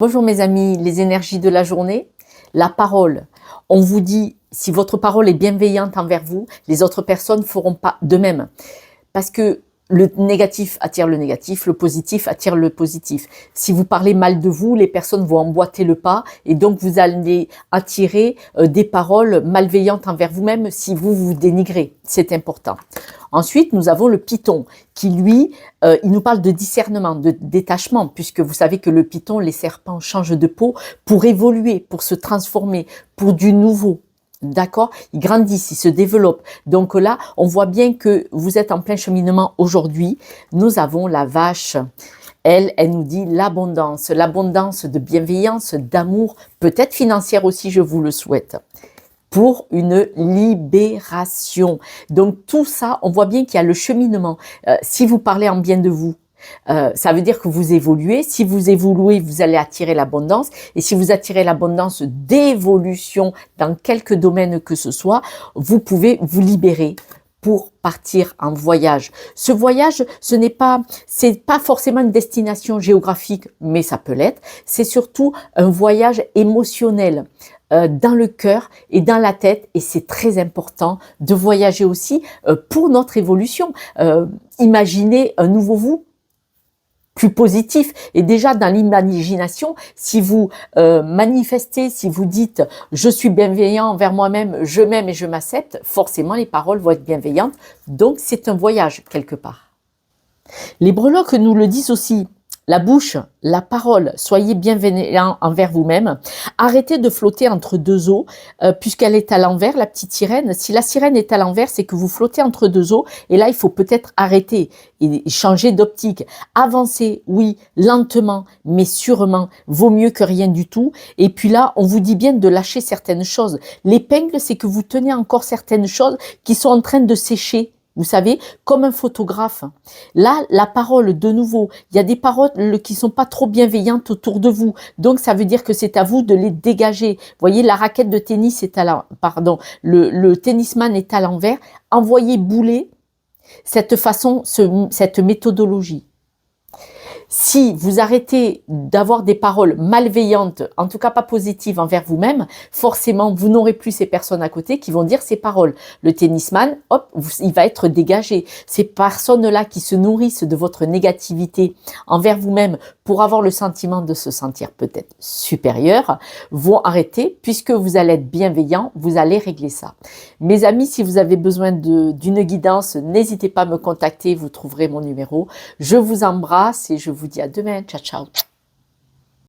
Bonjour mes amis, les énergies de la journée, la parole. On vous dit, si votre parole est bienveillante envers vous, les autres personnes ne feront pas de même. Parce que le négatif attire le négatif, le positif attire le positif. Si vous parlez mal de vous, les personnes vont emboîter le pas et donc vous allez attirer des paroles malveillantes envers vous-même si vous vous dénigrez. C'est important. Ensuite, nous avons le python qui, lui, il nous parle de discernement, de détachement, puisque vous savez que le python, les serpents changent de peau pour évoluer, pour se transformer, pour du nouveau. D'accord? Ils grandissent, ils se développent. Donc là, on voit bien que vous êtes en plein cheminement aujourd'hui. Nous avons la vache. Elle nous dit l'abondance de bienveillance, d'amour, peut-être financière aussi, je vous le souhaite, pour une libération. Donc tout ça, on voit bien qu'il y a le cheminement. Si vous parlez en bien de vous, ça veut dire que vous évoluez. Si vous évoluez, vous allez attirer l'abondance. Et si vous attirez l'abondance d'évolution dans quelque domaine que ce soit, vous pouvez vous libérer pour partir en voyage. Ce voyage, c'est pas forcément une destination géographique, mais ça peut l'être. C'est surtout un voyage émotionnel dans le cœur et dans la tête, et c'est très important de voyager aussi pour notre évolution. Imaginez un nouveau vous plus positif. Et déjà dans l'imagination, si vous manifestez, si vous dites « je suis bienveillant envers moi-même, je m'aime et je m'accepte », forcément les paroles vont être bienveillantes. Donc c'est un voyage quelque part. Les breloques nous le disent aussi. La bouche, la parole, soyez bienveillant envers vous-même. Arrêtez de flotter entre deux eaux, puisqu'elle est à l'envers, la petite sirène. Si la sirène est à l'envers, c'est que vous flottez entre deux eaux. Et là, il faut peut-être arrêter et changer d'optique. Avancer, oui, lentement, mais sûrement, vaut mieux que rien du tout. Et puis là, on vous dit bien de lâcher certaines choses. L'épingle, c'est que vous tenez encore certaines choses qui sont en train de sécher. Vous savez, comme un photographe. Là, la parole, de nouveau, il y a des paroles qui sont pas trop bienveillantes autour de vous. Donc, ça veut dire que c'est à vous de les dégager. Vous voyez, la raquette de tennis est le tennisman est à l'envers. Envoyez bouler cette façon, cette méthodologie. Si vous arrêtez d'avoir des paroles malveillantes, en tout cas pas positives envers vous-même, forcément, vous n'aurez plus ces personnes à côté qui vont dire ces paroles. Le tennisman, hop, il va être dégagé. Ces personnes-là qui se nourrissent de votre négativité envers vous-même pour avoir le sentiment de se sentir peut-être supérieur, vont arrêter puisque vous allez être bienveillant, vous allez régler ça. Mes amis, si vous avez besoin d'une guidance, n'hésitez pas à me contacter, vous trouverez mon numéro. Je vous embrasse et je vous dis à demain. Ciao, ciao.